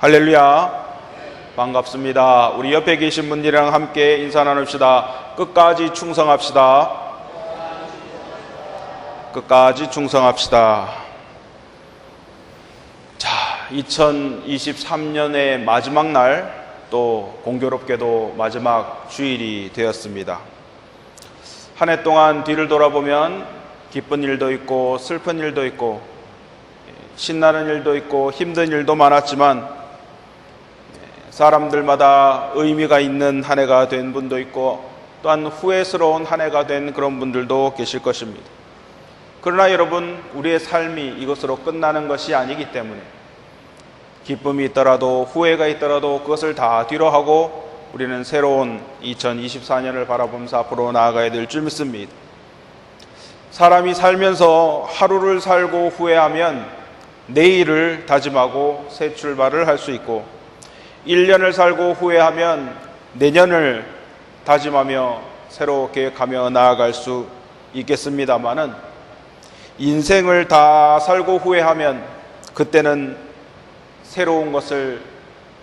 할렐루야, 반갑습니다. 우리 옆에 계신 분들이랑 함께 인사 나눕시다. 끝까지 충성합시다. 끝까지 충성합시다. 자, 2023년의 마지막 날, 또 공교롭게도 마지막 주일이 되었습니다. 한 해 동안 뒤를 돌아보면 기쁜 일도 있고 슬픈 일도 있고 신나는 일도 있고 힘든 일도 많았지만 사람들마다 의미가 있는 한 해가 된 분도 있고 또한 후회스러운 한 해가 된 그런 분들도 계실 것입니다. 그러나 여러분, 우리의 삶이 이것으로 끝나는 것이 아니기 때문에 기쁨이 있더라도 후회가 있더라도 그것을 다 뒤로하고 우리는 새로운 2024년을 바라보면서 앞으로 나아가야 될 줄 믿습니다. 사람이 살면서 하루를 살고 후회하면 내일을 다짐하고 새 출발을 할 수 있고 1년을 살고 후회하면 내년을 다짐하며 새로 계획하며 나아갈 수 있겠습니다마는 인생을 다 살고 후회하면 그때는 새로운 것을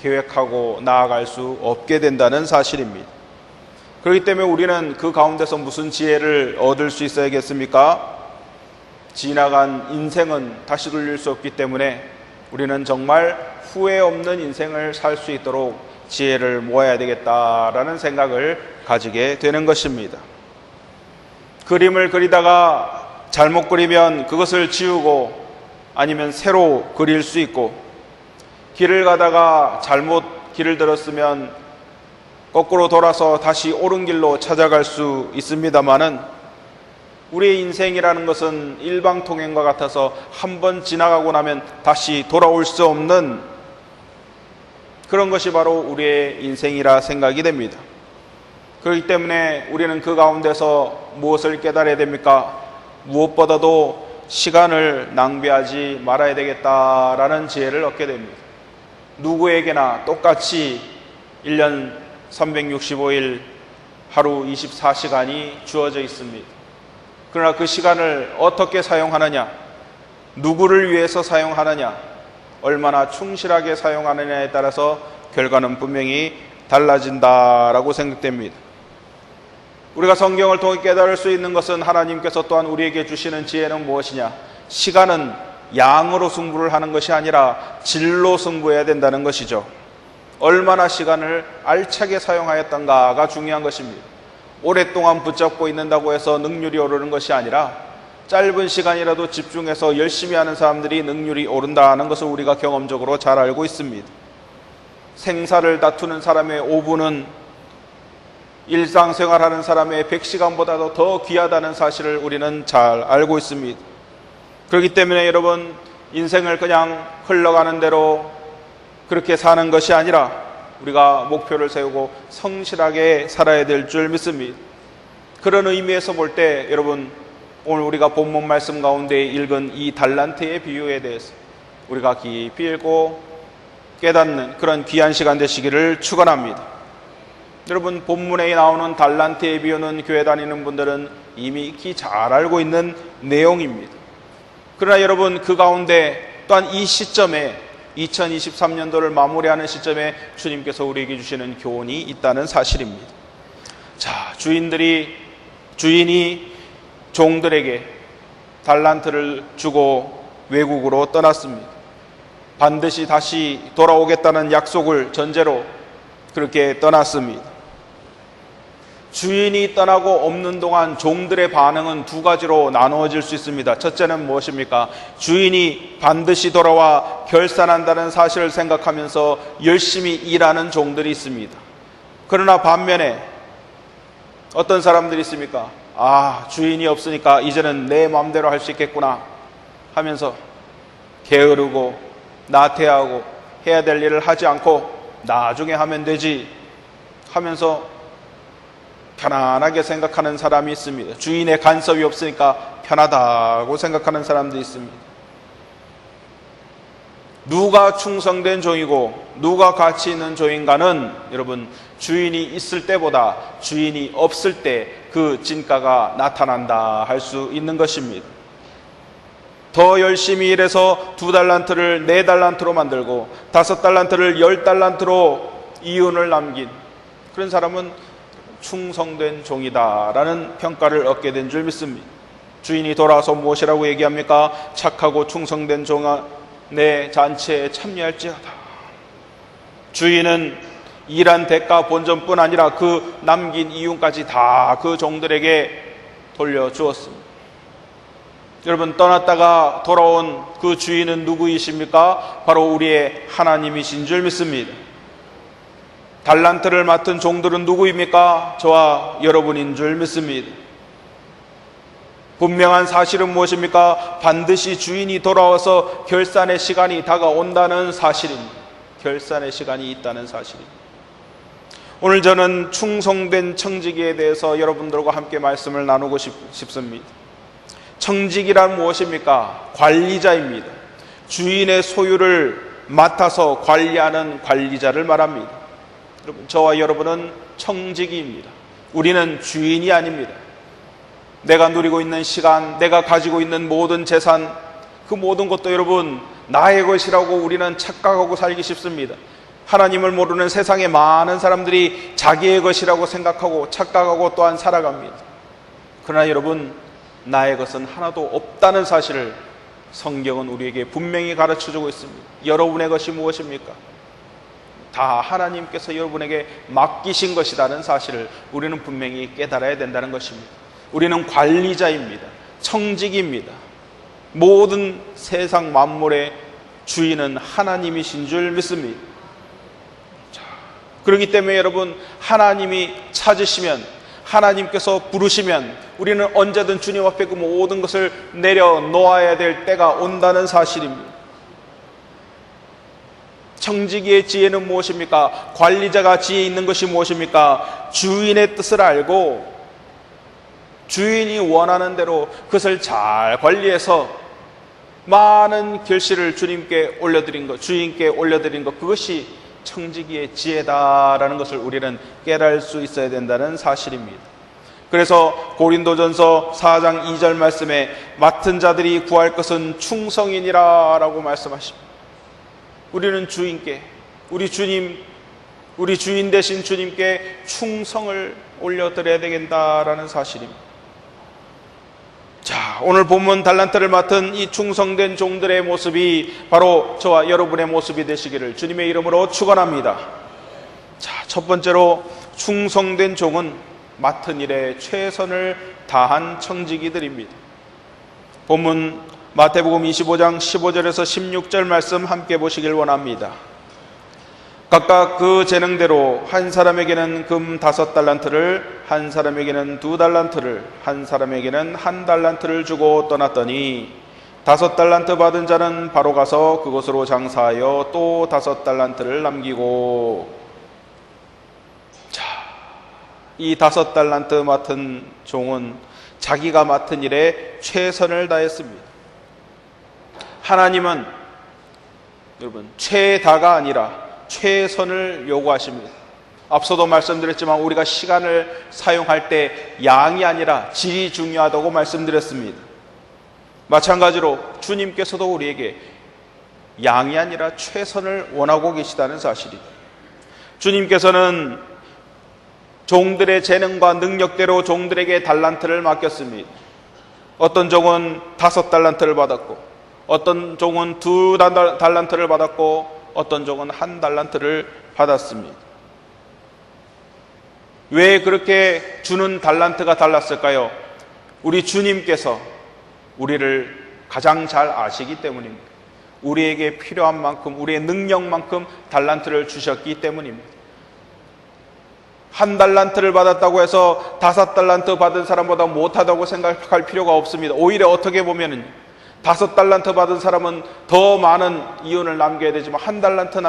계획하고 나아갈 수 없게 된다는 사실입니다. 그렇기 때문에 우리는 그 가운데서 무슨 지혜를 얻을 수 있어야겠습니까? 지나간 인생은 다시 돌릴 수 없기 때문에 우리는 정말 후회 없는 인생을 살 수 있도록 지혜를 모아야 되겠다라는 생각을 가지게 되는 것입니다. 그림을 그리다가 잘못 그리면 그것을 지우고 아니면 새로 그릴 수 있고, 길을 가다가 잘못 길을 들었으면 거꾸로 돌아서 다시 옳은 길로 찾아갈 수 있습니다마는 우리의 인생이라는 것은 일방통행과 같아서 한 번 지나가고 나면 다시 돌아올 수 없는 그런 것이 바로 우리의 인생이라 생각이 됩니다. 그렇기 때문에 우리는 그 가운데서 무엇을 깨달아야 됩니까? 무엇보다도 시간을 낭비하지 말아야 되겠다라는 지혜를 얻게 됩니다. 누구에게나 똑같이 1년 365일 하루 24시간이 주어져 있습니다. 그러나 그 시간을 어떻게 사용하느냐, 누구를 위해서 사용하느냐, 얼마나 충실하게 사용하느냐에 따라서 결과는 분명히 달라진다라고 생각됩니다. 우리가 성경을 통해 깨달을 수 있는 것은 하나님께서 또한 우리에게 주시는 지혜는 무엇이냐? 시간은 양으로 승부를 하는 것이 아니라 질로 승부해야 된다는 것이죠. 얼마나 시간을 알차게 사용하였던가가 중요한 것입니다. 오랫동안 붙잡고 있는다고 해서 능률이 오르는 것이 아니라 짧은 시간이라도 집중해서 열심히 하는 사람들이 능률이 오른다는 것을 우리가 경험적으로 잘 알고 있습니다. 생사를 다투는 사람의 5분은 일상생활하는 사람의 100시간보다도 더 귀하다는 사실을 우리는 잘 알고 있습니다. 그렇기 때문에 여러분, 인생을 그냥 흘러가는 대로 그렇게 사는 것이 아니라 우리가 목표를 세우고 성실하게 살아야 될 줄 믿습니다. 그런 의미에서 볼 때 여러분, 오늘 우리가 본문 말씀 가운데 읽은 이 달란트의 비유에 대해서 우리가 깊이 읽고 깨닫는 그런 귀한 시간 되시기를 축원합니다. 여러분, 본문에 나오는 달란트의 비유는 교회 다니는 분들은 이미 익히 잘 알고 있는 내용입니다. 그러나 여러분, 그 가운데 또한 이 시점에 2023년도를 마무리하는 시점에 주님께서 우리에게 주시는 교훈이 있다는 사실입니다. 자, 주인이 종들에게 달란트를 주고 외국으로 떠났습니다. 반드시 다시 돌아오겠다는 약속을 전제로 그렇게 떠났습니다. 주인이 떠나고 없는 동안 종들의 반응은 두 가지로 나누어질 수 있습니다. 첫째는 무엇입니까? 주인이 반드시 돌아와 결산한다는 사실을 생각하면서 열심히 일하는 종들이 있습니다. 그러나 반면에 어떤 사람들이 있습니까? 주인이 없으니까 이제는 내 마음대로 할 수 있겠구나 하면서 게으르고 나태하고 해야 될 일을 하지 않고 나중에 하면 되지 하면서 편안하게 생각하는 사람이 있습니다. 주인의 간섭이 없으니까 편하다고 생각하는 사람도 있습니다. 누가 충성된 종이고 누가 가치 있는 종인가는 여러분, 주인이 있을 때보다 주인이 없을 때 그 진가가 나타난다 할 수 있는 것입니다. 더 열심히 일해서 2달란트를 4달란트로 만들고 5달란트를 10달란트로 이윤을 남긴 그런 사람은 충성된 종이다라는 평가를 얻게 된 줄 믿습니다. 주인이 돌아와서 무엇이라고 얘기합니까? 착하고 충성된 종아, 내 잔치에 참여할지어다. 주인은 일한 대가 본전뿐 아니라 그 남긴 이윤까지 다 그 종들에게 돌려주었습니다. 여러분, 떠났다가 돌아온 그 주인은 누구이십니까? 바로 우리의 하나님이신 줄 믿습니다. 달란트를 맡은 종들은 누구입니까? 저와 여러분인 줄 믿습니다. 분명한 사실은 무엇입니까? 반드시 주인이 돌아와서 결산의 시간이 다가온다는 사실입니다. 결산의 시간이 있다는 사실입니다. 오늘 저는 충성된 청지기에 대해서 여러분들과 함께 말씀을 나누고 싶습니다. 청지기란 무엇입니까? 관리자입니다. 주인의 소유를 맡아서 관리하는 관리자를 말합니다. 여러분, 저와 여러분은 청지기입니다. 우리는 주인이 아닙니다. 내가 누리고 있는 시간, 내가 가지고 있는 모든 재산, 그 모든 것도 여러분 나의 것이라고 우리는 착각하고 살기 쉽습니다. 하나님을 모르는 세상의 많은 사람들이 자기의 것이라고 생각하고 착각하고 또한 살아갑니다. 그러나 여러분, 나의 것은 하나도 없다는 사실을 성경은 우리에게 분명히 가르쳐주고 있습니다. 여러분의 것이 무엇입니까? 다 하나님께서 여러분에게 맡기신 것이라는 사실을 우리는 분명히 깨달아야 된다는 것입니다. 우리는 관리자입니다. 청지기입니다. 모든 세상 만물의 주인은 하나님이신 줄 믿습니다. 그렇기 때문에 여러분, 하나님이 찾으시면, 하나님께서 부르시면 우리는 언제든 주님 앞에 그 모든 것을 내려놓아야 될 때가 온다는 사실입니다. 청지기의 지혜는 무엇입니까? 관리자가 지혜 있는 것이 무엇입니까? 주인의 뜻을 알고 주인이 원하는 대로 그것을 잘 관리해서 많은 결실을 주님께 올려드린 것, 주인께 올려드린 것, 그것이 청지기의 지혜다라는 것을 우리는 깨달을 수 있어야 된다는 사실입니다. 그래서 고린도전서 4장 2절 말씀에 맡은 자들이 구할 것은 충성이니라 라고 말씀하십니다. 우리는 주인께, 우리 주인 되신 주님께 충성을 올려드려야 되겠다라는 사실입니다. 자, 오늘 본문 달란트를 맡은 이 충성된 종들의 모습이 바로 저와 여러분의 모습이 되시기를 주님의 이름으로 축원합니다. 자, 첫 번째로 충성된 종은 맡은 일에 최선을 다한 청지기들입니다. 본문 마태복음 25장 15절에서 16절 말씀 함께 보시길 원합니다. 각각 그 재능대로 한 사람에게는 금 5달란트를, 한 사람에게는 2달란트를, 한 사람에게는 1달란트를 주고 떠났더니 5달란트 받은 자는 바로 가서 그곳으로 장사하여 또 5달란트를 남기고. 자, 이 5달란트 맡은 종은 자기가 맡은 일에 최선을 다했습니다. 하나님은 여러분 최다가 아니라 최선을 요구하십니다. 앞서도 말씀드렸지만 우리가 시간을 사용할 때 양이 아니라 질이 중요하다고 말씀드렸습니다. 마찬가지로 주님께서도 우리에게 양이 아니라 최선을 원하고 계시다는 사실입니다. 주님께서는 종들의 재능과 능력대로 종들에게 달란트를 맡겼습니다. 어떤 종은 5달란트를 받았고, 어떤 종은 2달란트를 받았고, 어떤 종은 1달란트를 받았습니다. 왜 그렇게 주는 달란트가 달랐을까요? 우리 주님께서 우리를 가장 잘 아시기 때문입니다. 우리에게 필요한 만큼, 우리의 능력만큼 달란트를 주셨기 때문입니다. 1달란트를 받았다고 해서 5달란트 받은 사람보다 못하다고 생각할 필요가 없습니다. 오히려 어떻게 보면은 5달란트 받은 사람은 더 많은 이윤을 남겨야 되지만 1달란트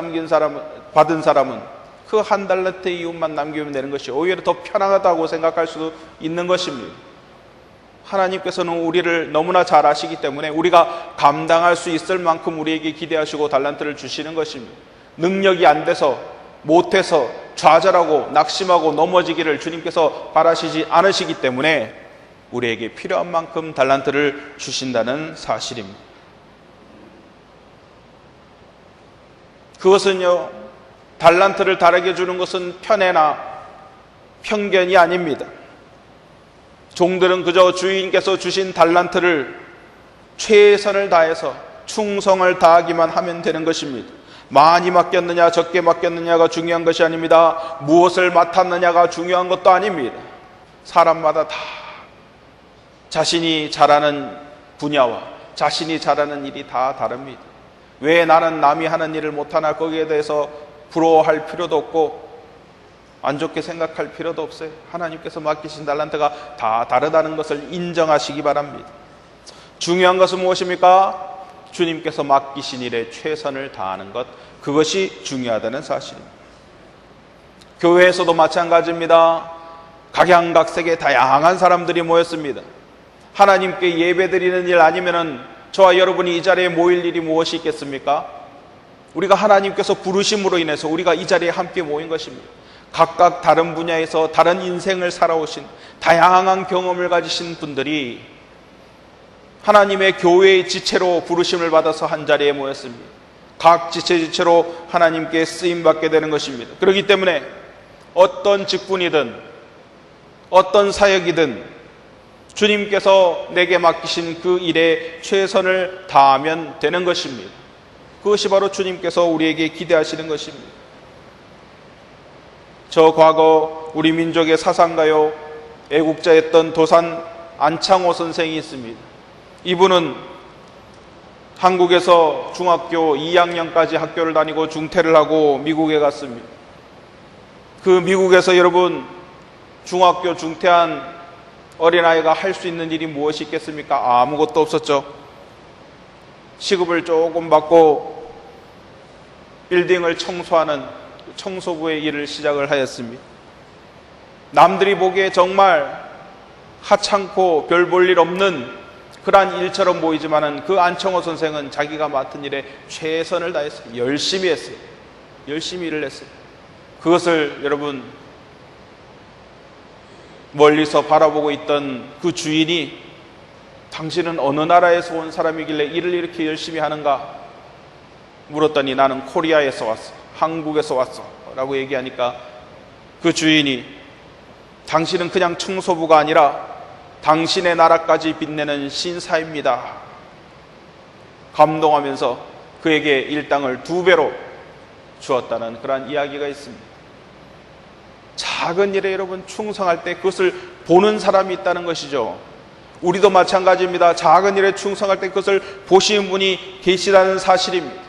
받은 사람은 그 1달란트의 이윤만 남기면 되는 것이 오히려 더 편하다고 생각할 수도 있는 것입니다. 하나님께서는 우리를 너무나 잘 아시기 때문에 우리가 감당할 수 있을 만큼 우리에게 기대하시고 달란트를 주시는 것입니다. 능력이 안 돼서, 못해서 좌절하고 낙심하고 넘어지기를 주님께서 바라시지 않으시기 때문에 우리에게 필요한 만큼 달란트를 주신다는 사실입니다. 그것은요, 달란트를 다르게 주는 것은 편애나 편견이 아닙니다. 종들은 그저 주인께서 주신 달란트를 최선을 다해서 충성을 다하기만 하면 되는 것입니다. 많이 맡겼느냐 적게 맡겼느냐가 중요한 것이 아닙니다. 무엇을 맡았느냐가 중요한 것도 아닙니다. 사람마다 다 자신이 잘하는 분야와 자신이 잘하는 일이 다 다릅니다. 왜 나는 남이 하는 일을 못하나, 거기에 대해서 부러워할 필요도 없고 안 좋게 생각할 필요도 없어요. 하나님께서 맡기신 달란트가 다 다르다는 것을 인정하시기 바랍니다. 중요한 것은 무엇입니까? 주님께서 맡기신 일에 최선을 다하는 것, 그것이 중요하다는 사실입니다. 교회에서도 마찬가지입니다. 각양각색의 다양한 사람들이 모였습니다. 하나님께 예배드리는 일 아니면은 저와 여러분이 이 자리에 모일 일이 무엇이 있겠습니까? 우리가 하나님께서 부르심으로 인해서 우리가 이 자리에 함께 모인 것입니다. 각각 다른 분야에서 다른 인생을 살아오신 다양한 경험을 가지신 분들이 하나님의 교회의 지체로 부르심을 받아서 한 자리에 모였습니다. 각 지체로 하나님께 쓰임받게 되는 것입니다. 그렇기 때문에 어떤 직분이든 어떤 사역이든 주님께서 내게 맡기신 그 일에 최선을 다하면 되는 것입니다. 그것이 바로 주님께서 우리에게 기대하시는 것입니다. 저 과거 우리 민족의 사상가요, 애국자였던 도산 안창호 선생이 있습니다. 이분은 한국에서 중학교 2학년까지 학교를 다니고 중퇴를 하고 미국에 갔습니다. 그 미국에서 여러분, 중학교 중퇴한 어린아이가 할 수 있는 일이 무엇이 있겠습니까? 아무것도 없었죠. 시급을 조금 받고 빌딩을 청소하는 청소부의 일을 시작을 하였습니다. 남들이 보기에 정말 하찮고 별 볼 일 없는 그러한 일처럼 보이지만은 그 안청호 선생은 자기가 맡은 일에 최선을 다했어요. 열심히 했어요. 열심히 일을 했어요. 그것을 여러분, 멀리서 바라보고 있던 그 주인이 당신은 어느 나라에서 온 사람이길래 일을 이렇게 열심히 하는가 물었더니 나는 코리아에서 왔어, 한국에서 왔어 라고 얘기하니까 그 주인이 당신은 그냥 청소부가 아니라 당신의 나라까지 빛내는 신사입니다. 감동하면서 그에게 일당을 2배로 주었다는 그러한 이야기가 있습니다. 작은 일에 여러분 충성할 때 그것을 보는 사람이 있다는 것이죠. 우리도 마찬가지입니다. 작은 일에 충성할 때 그것을 보시는 분이 계시다는 사실입니다.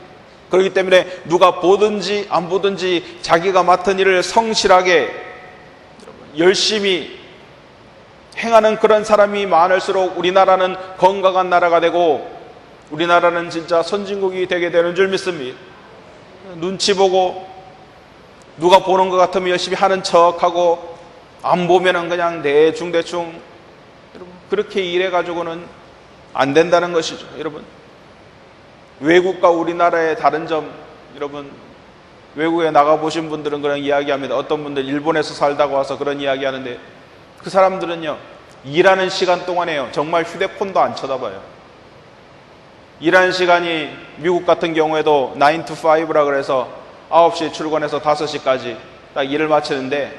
그렇기 때문에 누가 보든지 안 보든지 자기가 맡은 일을 성실하게 열심히 행하는 그런 사람이 많을수록 우리나라는 건강한 나라가 되고 우리나라는 진짜 선진국이 되게 되는 줄 믿습니다. 눈치 보고 누가 보는 것 같으면 열심히 하는 척하고 안 보면은 그냥 대충 여러분, 그렇게 일해가지고는 안 된다는 것이죠. 여러분, 외국과 우리나라의 다른 점, 여러분 외국에 나가보신 분들은 그런 이야기합니다. 어떤 분들 일본에서 살다가 와서 그런 이야기하는데 그 사람들은요, 일하는 시간 동안에요, 정말 휴대폰도 안 쳐다봐요. 일하는 시간이 미국 같은 경우에도 9 to 5라 그래서 9시에 출근해서 5시까지 딱 일을 마치는데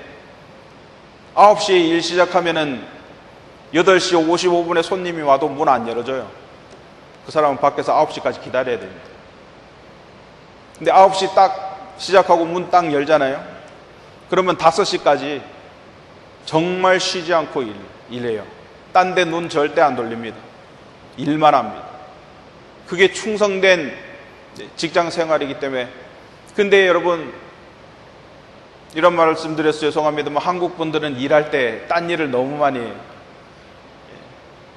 9시에 일 시작하면은 8시 55분에 손님이 와도 문 안 열어줘요. 그 사람은 밖에서 9시까지 기다려야 됩니다. 근데 9시 딱 시작하고 문 딱 열잖아요. 그러면 5시까지 정말 쉬지 않고 일해요. 딴 데 눈 절대 안 돌립니다. 일만 합니다. 그게 충성된 직장 생활이기 때문에. 근데 여러분, 이런 말씀 드려서 죄송합니다만 한국 분들은 일할 때 딴 일을 너무 많이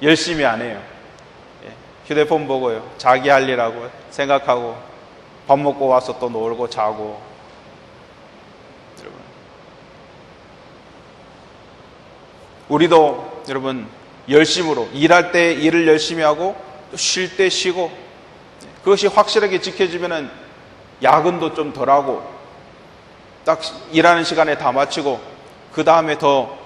열심히 안 해요. 휴대폰 보고요, 자기 할 일하고 생각하고 밥 먹고 와서 또 놀고 자고. 여러분, 우리도 여러분 열심으로 일할 때 일을 열심히 하고 또 쉴 때 쉬고, 그것이 확실하게 지켜지면은 야근도 좀 덜하고 딱 일하는 시간에 다 마치고 그 다음에 더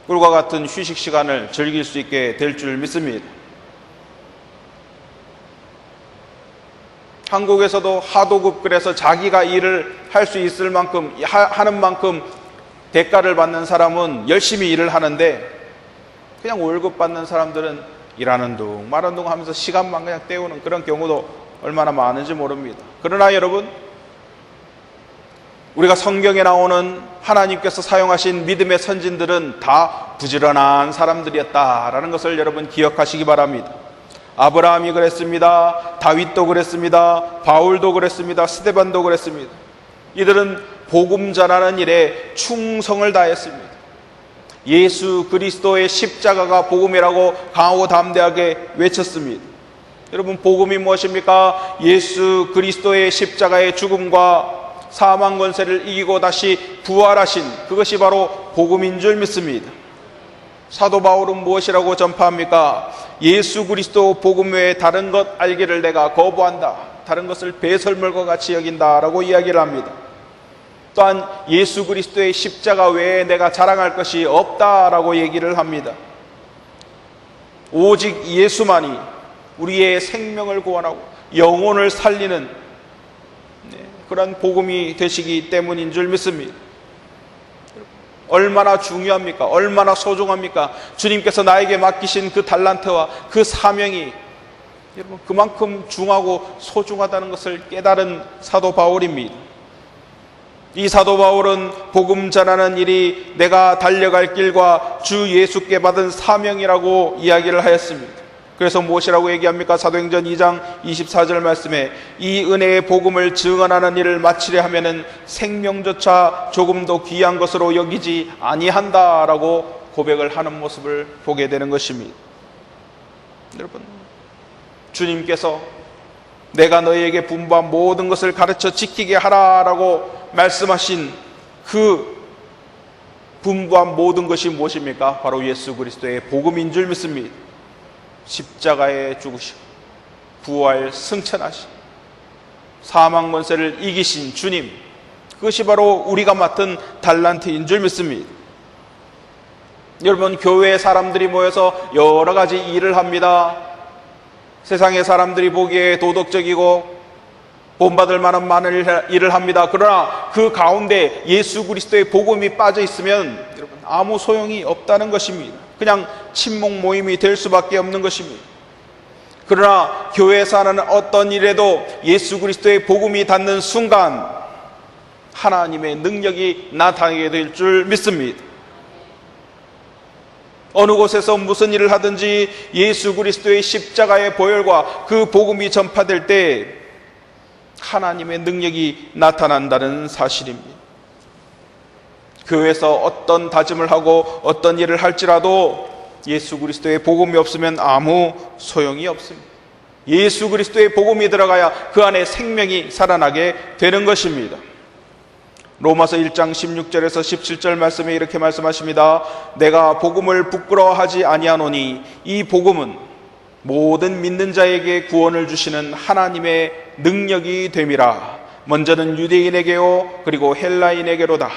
꿀과 같은 휴식 시간을 즐길 수 있게 될 줄 믿습니다. 한국에서도 하도급 그래서 자기가 일을 할 수 있을 만큼 하는 만큼 대가를 받는 사람은 열심히 일을 하는데, 그냥 월급 받는 사람들은 일하는 둥 마는 둥 하면서 시간만 그냥 때우는 그런 경우도 얼마나 많은지 모릅니다. 그러나 여러분, 우리가 성경에 나오는 하나님께서 사용하신 믿음의 선진들은 다 부지런한 사람들이었다라는 것을 여러분 기억하시기 바랍니다. 아브라함이 그랬습니다. 다윗도 그랬습니다. 바울도 그랬습니다. 스데반도 그랬습니다. 이들은 복음 전하는 일에 충성을 다했습니다. 예수 그리스도의 십자가가 복음이라고 강하고 담대하게 외쳤습니다. 여러분, 복음이 무엇입니까? 예수 그리스도의 십자가의 죽음과 사망 권세를 이기고 다시 부활하신 그것이 바로 복음인 줄 믿습니다. 사도 바울은 무엇이라고 전파합니까? 예수 그리스도 복음 외에 다른 것 알기를 내가 거부한다. 다른 것을 배설물과 같이 여긴다라고 이야기를 합니다. 또한 예수 그리스도의 십자가 외에 내가 자랑할 것이 없다라고 얘기를 합니다. 오직 예수만이 우리의 생명을 구원하고 영혼을 살리는 그런 복음이 되시기 때문인 줄 믿습니다. 얼마나 중요합니까? 얼마나 소중합니까? 주님께서 나에게 맡기신 그 달란트와 그 사명이 여러분 그만큼 중하고 소중하다는 것을 깨달은 사도 바울입니다. 이 사도 바울은 복음 전하는 일이 내가 달려갈 길과 주 예수께 받은 사명이라고 이야기를 하였습니다. 그래서 무엇이라고 얘기합니까? 사도행전 2장 24절 말씀에 이 은혜의 복음을 증언하는 일을 마치려 하면은 생명조차 조금도 귀한 것으로 여기지 아니한다라고 고백을 하는 모습을 보게 되는 것입니다. 여러분, 주님께서 내가 너희에게 분부한 모든 것을 가르쳐 지키게 하라라고 말씀하신 그 분부한 모든 것이 무엇입니까? 바로 예수 그리스도의 복음인 줄 믿습니다. 십자가에 죽으시고 부활 승천하신 사망 권세를 이기신 주님, 그것이 바로 우리가 맡은 달란트인 줄 믿습니다. 여러분, 교회에 사람들이 모여서 여러 가지 일을 합니다. 세상의 사람들이 보기에 도덕적이고 본받을 만한 많은 일을 합니다. 그러나 그 가운데 예수 그리스도의 복음이 빠져 있으면 여러분 아무 소용이 없다는 것입니다. 그냥 친목 모임이 될 수밖에 없는 것입니다. 그러나 교회에서 하는 어떤 일에도 예수 그리스도의 복음이 닿는 순간 하나님의 능력이 나타나게 될 줄 믿습니다. 어느 곳에서 무슨 일을 하든지 예수 그리스도의 십자가의 보혈과 그 복음이 전파될 때 하나님의 능력이 나타난다는 사실입니다. 교회에서 어떤 다짐을 하고 어떤 일을 할지라도 예수 그리스도의 복음이 없으면 아무 소용이 없습니다. 예수 그리스도의 복음이 들어가야 그 안에 생명이 살아나게 되는 것입니다. 로마서 1장 16절에서 17절 말씀에 이렇게 말씀하십니다. 내가 복음을 부끄러워하지 아니하노니 이 복음은 모든 믿는 자에게 구원을 주시는 하나님의 능력이 됨이라. 먼저는 유대인에게요 그리고 헬라인에게로다.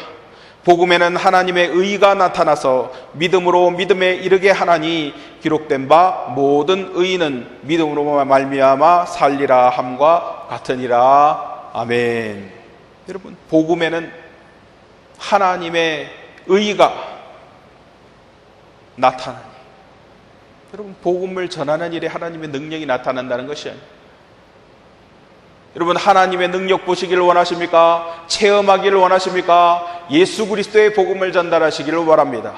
복음에는 하나님의 의가 나타나서 믿음으로 믿음에 이르게 하나니 기록된 바 모든 의인은 믿음으로 말미암아 살리라 함과 같으니라. 아멘. 여러분, 복음에는 하나님의 의가 나타나니, 여러분, 복음을 전하는 일에 하나님의 능력이 나타난다는 것이 아니에요. 여러분, 하나님의 능력 보시기를 원하십니까? 체험하기를 원하십니까? 예수 그리스도의 복음을 전달하시기를 바랍니다.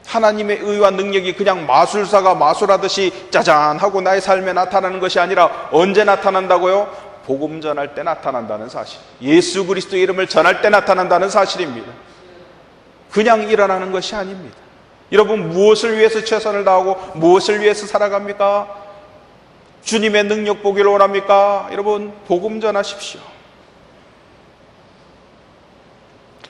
하나님의 의와 능력이 그냥 마술사가 마술하듯이 짜잔 하고 나의 삶에 나타나는 것이 아니라 언제 나타난다고요? 복음 전할 때 나타난다는 사실, 예수 그리스도의 이름을 전할 때 나타난다는 사실입니다. 그냥 일어나는 것이 아닙니다. 여러분, 무엇을 위해서 최선을 다하고 무엇을 위해서 살아갑니까? 주님의 능력 보기를 원합니까? 여러분, 복음 전하십시오.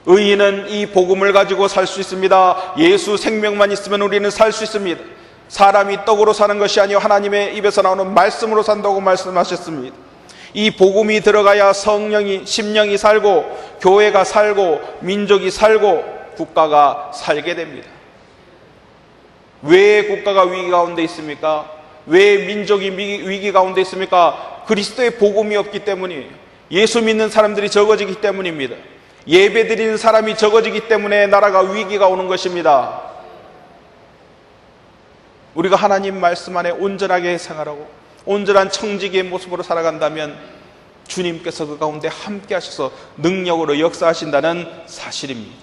의인은 이 복음을 가지고 살 수 있습니다. 예수 생명만 있으면 우리는 살 수 있습니다. 사람이 떡으로 사는 것이 아니요 하나님의 입에서 나오는 말씀으로 산다고 말씀하셨습니다. 이 복음이 들어가야 성령이, 심령이 살고 교회가 살고 민족이 살고 국가가 살게 됩니다. 왜 국가가 위기 가운데 있습니까? 왜 민족이 위기 가운데 있습니까? 그리스도의 복음이 없기 때문이에요. 예수 믿는 사람들이 적어지기 때문입니다. 예배 드리는 사람이 적어지기 때문에 나라가 위기가 오는 것입니다. 우리가 하나님 말씀 안에 온전하게 생활하고 온전한 청지기의 모습으로 살아간다면 주님께서 그 가운데 함께 하셔서 능력으로 역사하신다는 사실입니다.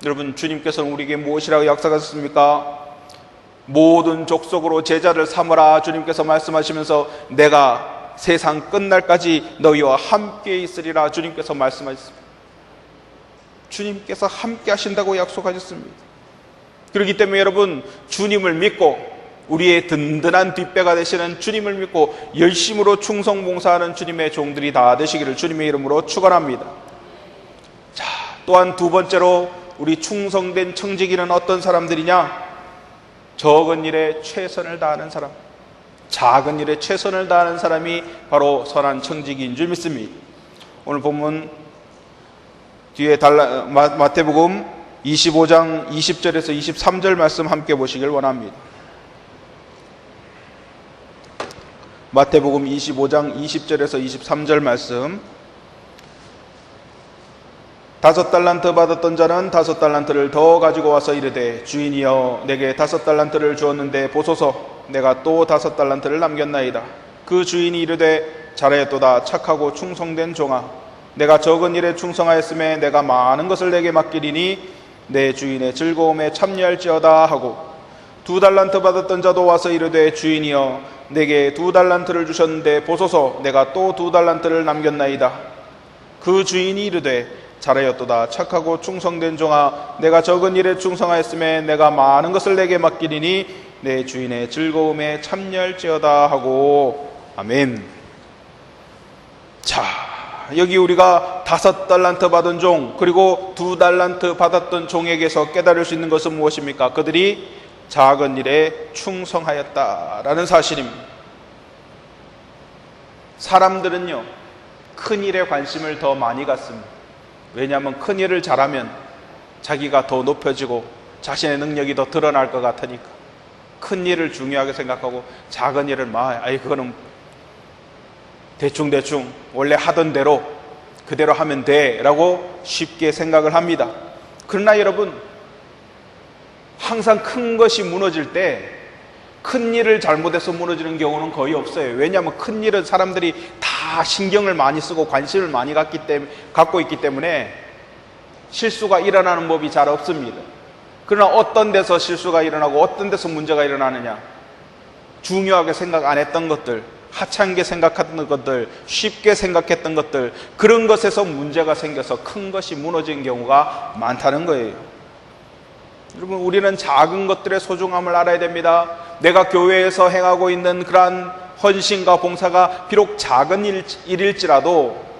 여러분, 주님께서는 우리에게 무엇이라고 약속하셨습니까? 모든 족속으로 제자를 삼으라 주님께서 말씀하시면서 내가 세상 끝날까지 너희와 함께 있으리라 주님께서 말씀하셨습니다. 주님께서 함께 하신다고 약속하셨습니다. 그렇기 때문에 여러분, 주님을 믿고 우리의 든든한 뒷배가 되시는 주님을 믿고 열심으로 충성봉사하는 주님의 종들이 다 되시기를 주님의 이름으로 축원합니다. 자, 또한 두 번째로 우리 충성된 청지기는 어떤 사람들이냐? 적은 일에 최선을 다하는 사람, 작은 일에 최선을 다하는 사람이 바로 선한 청지기인 줄 믿습니다. 오늘 본문 뒤에 마태복음 25장 20절에서 23절 말씀 함께 보시길 원합니다. 마태복음 25장 20절에서 23절 말씀. 5달란트 받았던 자는 5달란트를 더 가지고 와서 이르되 주인이여 내게 5달란트를 주었는데 보소서 내가 또 5달란트를 남겼나이다. 그 주인이 이르되 잘하였도다 착하고 충성된 종아 내가 적은 일에 충성하였음에 내가 많은 것을 내게 맡기리니 내 주인의 즐거움에 참여할지어다 하고 2달란트 받았던 자도 와서 이르되 주인이여 내게 2달란트를 주셨는데 보소서 내가 또 2달란트를 남겼나이다. 그 주인이 이르되 잘하였도다 착하고 충성된 종아 내가 적은 일에 충성하였음에 내가 많은 것을 내게 맡기리니 내 주인의 즐거움에 참여할지어다 하고. 아멘. 자, 여기 우리가 5달란트 받은 종 그리고 2달란트 받았던 종에게서 깨달을 수 있는 것은 무엇입니까? 그들이 작은 일에 충성하였다라는 사실입니다. 사람들은요 큰 일에 관심을 더 많이 갖습니다. 왜냐하면 큰 일을 잘하면 자기가 더 높여지고 자신의 능력이 더 드러날 것 같으니까 큰 일을 중요하게 생각하고 작은 일은 그거는 대충 원래 하던 대로 그대로 하면 돼 라고 쉽게 생각을 합니다. 그러나 여러분, 항상 큰 것이 무너질 때 큰 일을 잘못해서 무너지는 경우는 거의 없어요. 왜냐하면 큰 일은 사람들이 다 신경을 많이 쓰고 관심을 많이 갖고 있기 때문에 실수가 일어나는 법이 잘 없습니다. 그러나 어떤 데서 실수가 일어나고 어떤 데서 문제가 일어나느냐? 중요하게 생각 안 했던 것들, 하찮게 생각했던 것들, 쉽게 생각했던 것들, 그런 것에서 문제가 생겨서 큰 것이 무너진 경우가 많다는 거예요. 여러분, 우리는 작은 것들의 소중함을 알아야 됩니다. 내가 교회에서 행하고 있는 그러한 헌신과 봉사가 비록 작은 일일지라도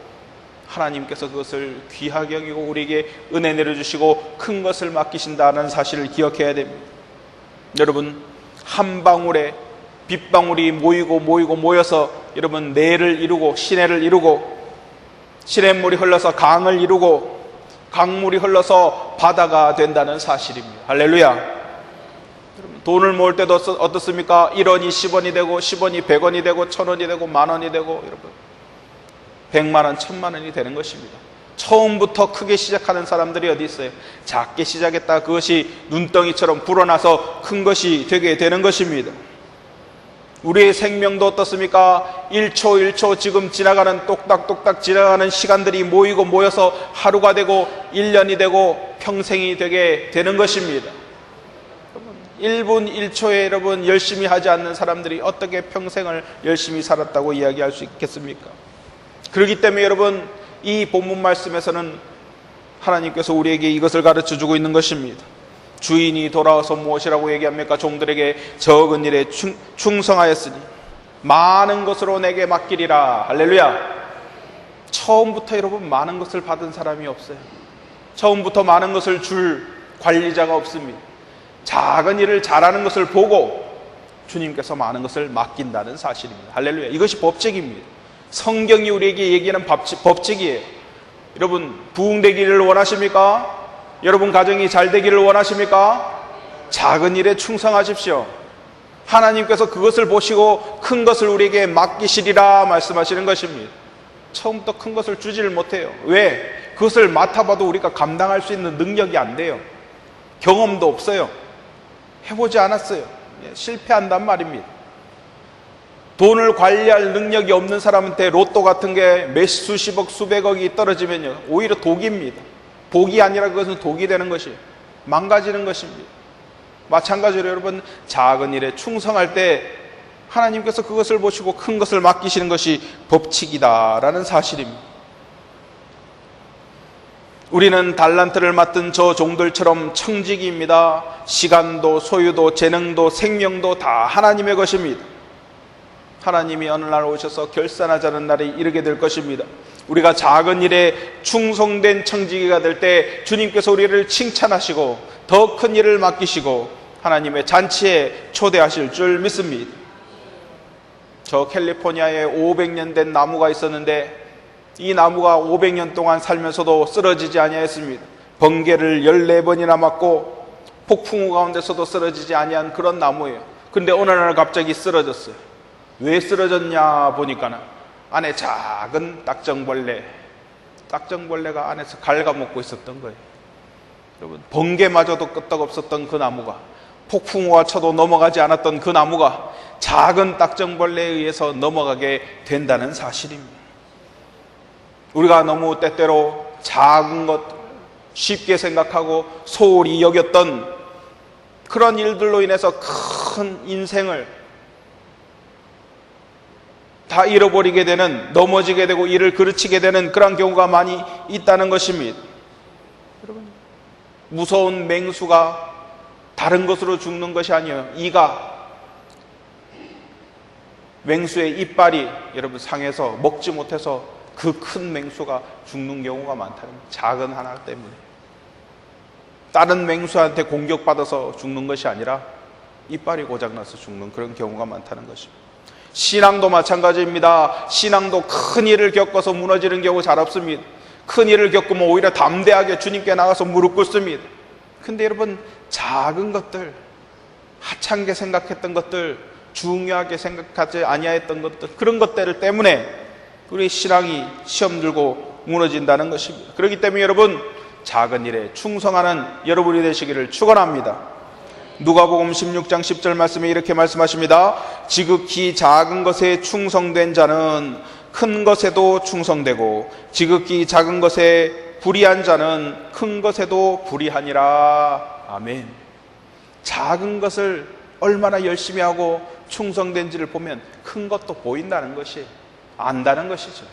하나님께서 그것을 귀하게 여기고 우리에게 은혜 내려주시고 큰 것을 맡기신다는 사실을 기억해야 됩니다. 여러분, 한 방울에 빗방울이 모여서 여러분 내를 이루고 시내를 이루고 시냇물이 흘러서 강을 이루고 강물이 흘러서 바다가 된다는 사실입니다. 할렐루야. 돈을 모을 때도 어떻습니까? 1원이 10원이 되고 10원이 100원이 되고 1000원이 되고 만원이 되고 여러분 100만원, 1000만원이 되는 것입니다. 처음부터 크게 시작하는 사람들이 어디 있어요? 작게 시작했다 그것이 눈덩이처럼 불어나서 큰 것이 되게 되는 것입니다. 우리의 생명도 어떻습니까? 1초 1초 지금 지나가는 똑딱똑딱 지나가는 시간들이 모여서 하루가 되고 1년이 되고 평생이 되게 되는 것입니다. 1분 1초에 여러분 열심히 하지 않는 사람들이 어떻게 평생을 열심히 살았다고 이야기할 수 있겠습니까? 그렇기 때문에 여러분, 이 본문 말씀에서는 하나님께서 우리에게 이것을 가르쳐주고 있는 것입니다. 주인이 돌아와서 무엇이라고 얘기합니까? 종들에게 적은 일에 충성하였으니 많은 것으로 내게 맡기리라. 할렐루야. 처음부터 여러분 많은 것을 받은 사람이 없어요. 처음부터 많은 것을 줄 관리자가 없습니다. 작은 일을 잘하는 것을 보고 주님께서 많은 것을 맡긴다는 사실입니다. 할렐루야. 이것이 법칙입니다. 성경이 우리에게 얘기하는 법칙이에요. 여러분, 부흥되기를 원하십니까? 여러분 가정이 잘 되기를 원하십니까? 작은 일에 충성하십시오. 하나님께서 그것을 보시고 큰 것을 우리에게 맡기시리라 말씀하시는 것입니다. 처음부터 큰 것을 주지를 못해요. 왜? 그것을 맡아봐도 우리가 감당할 수 있는 능력이 안 돼요. 경험도 없어요. 해보지 않았어요. 실패한단 말입니다. 돈을 관리할 능력이 없는 사람한테 로또 같은 게 몇 수십억 수백억이 떨어지면요, 오히려 독입니다. 복이 아니라 그것은 독이 되는 것이에요. 망가지는 것입니다. 마찬가지로 여러분, 작은 일에 충성할 때 하나님께서 그것을 보시고 큰 것을 맡기시는 것이 법칙이다라는 사실입니다. 우리는 달란트를 맡은 저 종들처럼 청지기입니다. 시간도 소유도 재능도 생명도 다 하나님의 것입니다. 하나님이 어느 날 오셔서 결산하자는 날이 이르게 될 것입니다. 우리가 작은 일에 충성된 청지기가 될 때 주님께서 우리를 칭찬하시고 더 큰 일을 맡기시고 하나님의 잔치에 초대하실 줄 믿습니다. 저 캘리포니아에 500년 된 나무가 있었는데 이 나무가 500년 동안 살면서도 쓰러지지 아니하였습니다. 번개를 14번이나 맞고 폭풍우 가운데서도 쓰러지지 아니한 그런 나무예요. 근데 어느 날 갑자기 쓰러졌어요. 왜 쓰러졌냐 보니까 안에 작은 딱정벌레가 안에서 갉아먹고 있었던 거예요. 여러분, 번개마저도 끄떡없었던 그 나무가, 폭풍우가 쳐도 넘어가지 않았던 그 나무가 작은 딱정벌레에 의해서 넘어가게 된다는 사실입니다. 우리가 너무 때때로 작은 것 쉽게 생각하고 소홀히 여겼던 그런 일들로 인해서 큰 인생을 다 잃어버리게 되는, 넘어지게 되고 일을 그르치게 되는 그런 경우가 많이 있다는 것입니다. 여러분, 무서운 맹수가 다른 것으로 죽는 것이 아니에요. 맹수의 이빨이 여러분 상해서 먹지 못해서 그 큰 맹수가 죽는 경우가 많다는 거예요. 작은 하나 때문에. 다른 맹수한테 공격받아서 죽는 것이 아니라 이빨이 고장나서 죽는 그런 경우가 많다는 것입니다. 신앙도 마찬가지입니다. 신앙도 큰 일을 겪어서 무너지는 경우 잘 없습니다. 큰 일을 겪으면 오히려 담대하게 주님께 나가서 무릎 꿇습니다. 근데 여러분, 작은 것들, 하찮게 생각했던 것들, 중요하게 생각하지 아니하였던 것들, 그런 것들 때문에 우리 신앙이 시험 들고 무너진다는 것입니다. 그렇기 때문에 여러분, 작은 일에 충성하는 여러분이 되시기를 축원합니다. 누가복음 16장 10절 말씀에 이렇게 말씀하십니다. 지극히 작은 것에 충성된 자는 큰 것에도 충성되고 지극히 작은 것에 불의한 자는 큰 것에도 불의하니라. 아멘. 작은 것을 얼마나 열심히 하고 충성된지를 보면 큰 것도 보인다는 것이, 안다는 것이죠.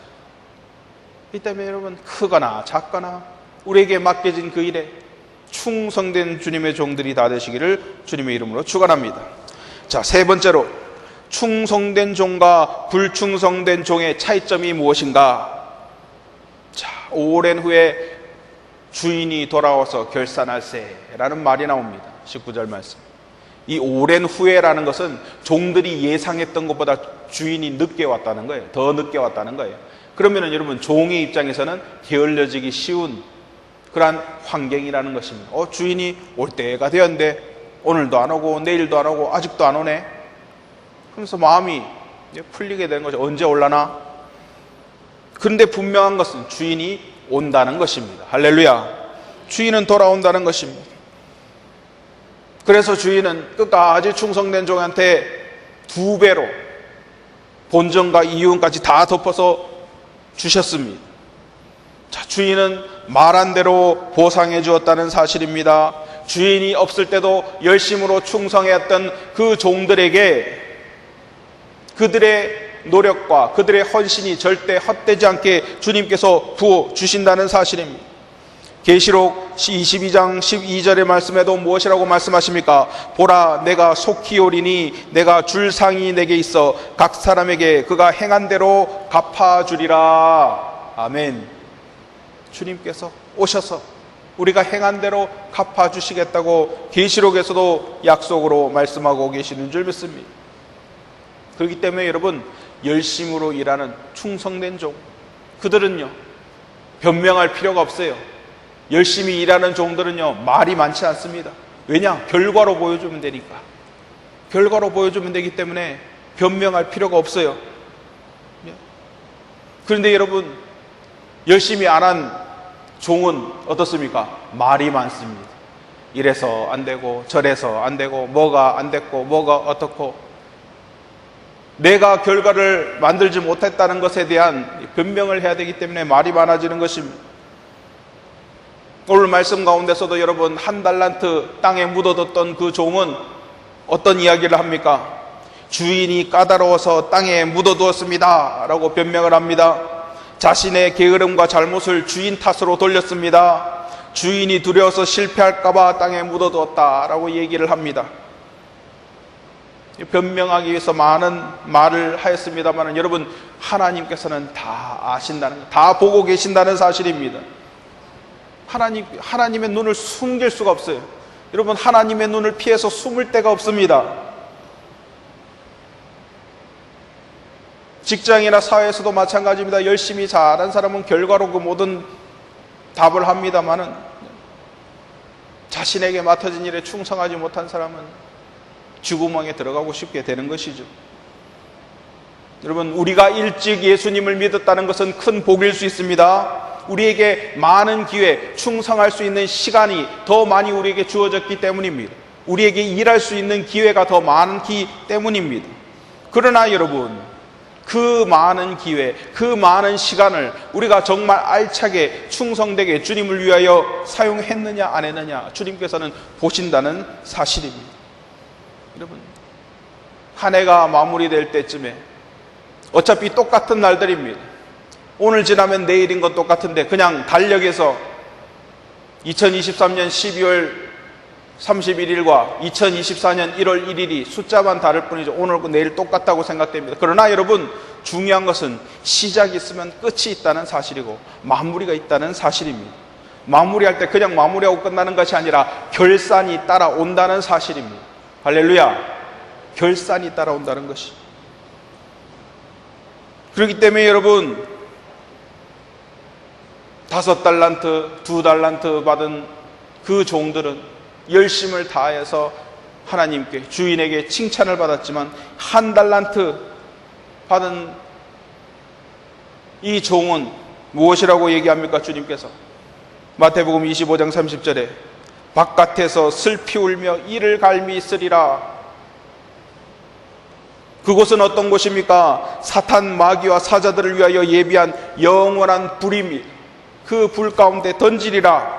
이 때문에 여러분, 크거나 작거나 우리에게 맡겨진 그 일에 충성된 주님의 종들이 다 되시기를 주님의 이름으로 축원합니다. 자, 세 번째로, 충성된 종과 불충성된 종의 차이점이 무엇인가? 자, 오랜 후에 주인이 돌아와서 결산할세라는 말이 나옵니다. 19절 말씀. 이 오랜 후에라는 것은 종들이 예상했던 것보다 주인이 늦게 왔다는 거예요. 더 늦게 왔다는 거예요. 그러면은 여러분, 종의 입장에서는 게을러지기 쉬운 그러한 환경이라는 것입니다. 주인이 올 때가 되었는데 오늘도 안 오고 내일도 안 오고 아직도 안 오네. 그러면서 마음이 풀리게 되는 거죠. 언제 올라나? 그런데 분명한 것은 주인이 온다는 것입니다. 할렐루야. 주인은 돌아온다는 것입니다. 그래서 주인은 끝까지 충성된 종한테 2배로 본전과 이윤까지 다 덮어서 주셨습니다. 자, 주인은 말한 대로 보상해 주었다는 사실입니다. 주인이 없을 때도 열심으로 충성했던 그 종들에게 그들의 노력과 그들의 헌신이 절대 헛되지 않게 주님께서 부어 주신다는 사실입니다. 계시록 22장 12절의 말씀에도 무엇이라고 말씀하십니까? 보라, 내가 속히 오리니 내가 줄 상이 내게 있어 각 사람에게 그가 행한 대로 갚아주리라. 아멘. 주님께서 오셔서 우리가 행한 대로 갚아주시겠다고 계시록에서도 약속으로 말씀하고 계시는 줄 믿습니다. 그렇기 때문에 여러분, 열심으로 일하는 충성된 종, 그들은요 변명할 필요가 없어요. 열심히 일하는 종들은요 말이 많지 않습니다. 왜냐? 결과로 보여주면 되니까. 결과로 보여주면 되기 때문에 변명할 필요가 없어요. 그런데 여러분, 열심히 안 한 종은 어떻습니까? 말이 많습니다. 이래서 안 되고 저래서 안 되고 뭐가 안 됐고 뭐가 어떻고, 내가 결과를 만들지 못했다는 것에 대한 변명을 해야 되기 때문에 말이 많아지는 것입니다. 오늘 말씀 가운데서도 여러분, 한 달란트 땅에 묻어뒀던 그 종은 어떤 이야기를 합니까? 주인이 까다로워서 땅에 묻어두었습니다 라고 변명을 합니다. 자신의 게으름과 잘못을 주인 탓으로 돌렸습니다. 주인이 두려워서 실패할까봐 땅에 묻어두었다 라고 얘기를 합니다. 변명하기 위해서 많은 말을 하였습니다만, 여러분, 하나님께서는 다 아신다는 것, 다 보고 계신다는 사실입니다. 하나님의 눈을 숨길 수가 없어요. 여러분, 하나님의 눈을 피해서 숨을 데가 없습니다. 직장이나 사회에서도 마찬가지입니다. 열심히 잘한 사람은 결과로 그 모든 답을 합니다만은, 자신에게 맡아진 일에 충성하지 못한 사람은 쥐구멍에 들어가고 싶게 되는 것이죠. 여러분, 우리가 일찍 예수님을 믿었다는 것은 큰 복일 수 있습니다. 우리에게 많은 기회, 충성할 수 있는 시간이 더 많이 우리에게 주어졌기 때문입니다. 우리에게 일할 수 있는 기회가 더 많기 때문입니다. 그러나 여러분, 그 많은 기회, 그 많은 시간을 우리가 정말 알차게 충성되게 주님을 위하여 사용했느냐 안 했느냐, 주님께서는 보신다는 사실입니다. 여러분, 한 해가 마무리될 때쯤에 어차피 똑같은 날들입니다. 오늘 지나면 내일인 건 똑같은데 그냥 달력에서 2023년 12월 31일과 2024년 1월 1일이 숫자만 다를 뿐이죠. 오늘과 내일 똑같다고 생각됩니다. 그러나 여러분, 중요한 것은 시작이 있으면 끝이 있다는 사실이고 마무리가 있다는 사실입니다. 마무리할 때 그냥 마무리하고 끝나는 것이 아니라 결산이 따라온다는 사실입니다. 할렐루야! 결산이 따라온다는 것이. 그렇기 때문에 여러분, 5달란트, 2달란트 받은 그 종들은 열심을 다해서 하나님께, 주인에게 칭찬을 받았지만, 1달란트 받은 이 종은 무엇이라고 얘기합니까? 주님께서 마태복음 25장 30절에 바깥에서 슬피 울며 이를 갈미 있으리라. 그곳은 어떤 곳입니까? 사탄, 마귀와 사자들을 위하여 예비한 영원한 불입니다. 그 불 가운데 던지리라.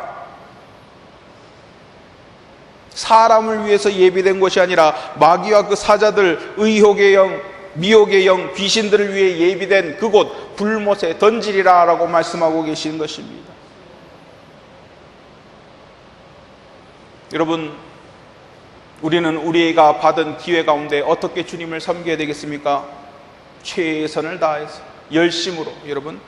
사람을 위해서 예비된 것이 아니라 마귀와 그 사자들, 의혹의 영, 미혹의 영, 귀신들을 위해 예비된 그곳 불못에 던지리라 라고 말씀하고 계시는 것입니다. 여러분, 우리는 우리가 받은 기회 가운데 어떻게 주님을 섬겨야 되겠습니까? 최선을 다해서, 열심으로. 여러분,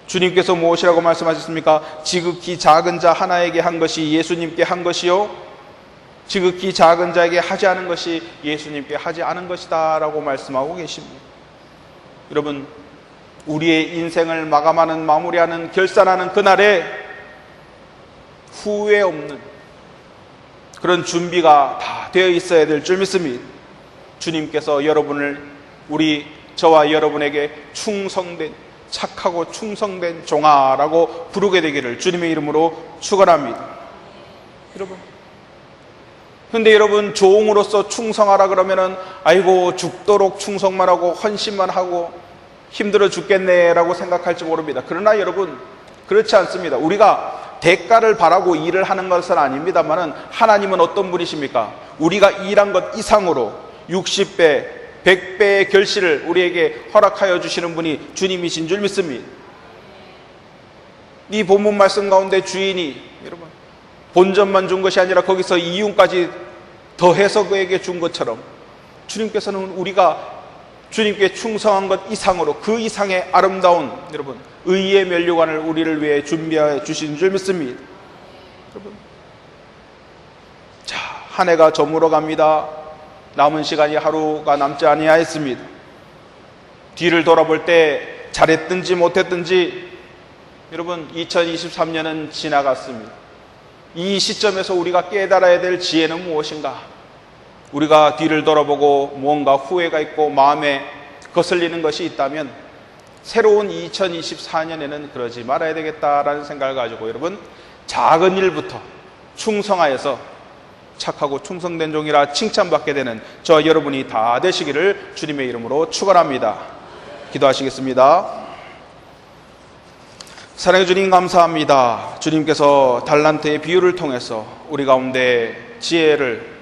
주님께서 무엇이라고 말씀하셨습니까? 지극히 작은 자 하나에게 한 것이 예수님께 한 것이요, 지극히 작은 자에게 하지 않은 것이 예수님께 하지 않은 것이다 라고 말씀하고 계십니다. 여러분, 우리의 인생을 마감하는, 마무리하는, 결산하는 그날에 후회 없는 그런 준비가 다 되어 있어야 될 줄 믿습니다. 주님께서 여러분을, 저와 여러분에게 충성된, 착하고 충성된 종아라고 부르게 되기를 주님의 이름으로 축원합니다. 그런데 여러분, 종으로서 충성하라 그러면은 아이고 죽도록 충성만 하고 헌신만 하고 힘들어 죽겠네 라고 생각할지 모릅니다. 그러나 여러분, 그렇지 않습니다. 우리가 대가를 바라고 일을 하는 것은 아닙니다만은, 하나님은 어떤 분이십니까? 우리가 일한 것 이상으로 60배, 100배의 결실을 우리에게 허락하여 주시는 분이 주님이신 줄 믿습니다. 이 본문 말씀 가운데 주인이 여러분 본전만 준 것이 아니라 거기서 이윤까지 더해서 그에게 준 것처럼, 주님께서는 우리가 주님께 충성한 것 이상으로, 그 이상의 아름다운 여러분 의의 면류관을 우리를 위해 준비해 주신 줄 믿습니다. 여러분, 자, 한 해가 저물어 갑니다. 남은 시간이 하루가 남지 아니하였습니다. 뒤를 돌아볼 때 잘했든지 못했든지 여러분, 2023년은 지나갔습니다. 이 시점에서 우리가 깨달아야 될 지혜는 무엇인가? 우리가 뒤를 돌아보고 무언가 후회가 있고 마음에 거슬리는 것이 있다면 새로운 2024년에는 그러지 말아야 되겠다라는 생각을 가지고 여러분 작은 일부터 충성하여서 착하고 충성된 종이라 칭찬받게 되는 저와 여러분이 다 되시기를 주님의 이름으로 축원합니다. 기도하시겠습니다. 사랑해 주님 감사합니다. 주님께서 달란트의 비유를 통해서 우리 가운데 지혜를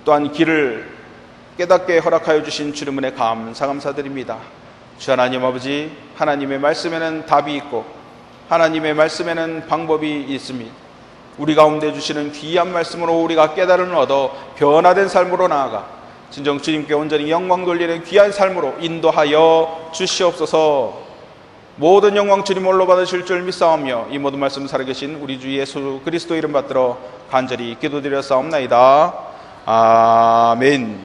또한 길을 깨닫게 허락하여 주신 주님 은혜 감사드립니다. 주 하나님 아버지, 하나님의 말씀에는 답이 있고 하나님의 말씀에는 방법이 있습니다. 우리 가운데 주시는 귀한 말씀으로 우리가 깨달음을 얻어 변화된 삶으로 나아가 진정 주님께 온전히 영광 돌리는 귀한 삶으로 인도하여 주시옵소서. 모든 영광 주님 홀로 받으실 줄 믿사오며 이 모든 말씀 살아계신 우리 주 예수 그리스도 이름 받들어 간절히 기도드렸사옵나이다. 아멘.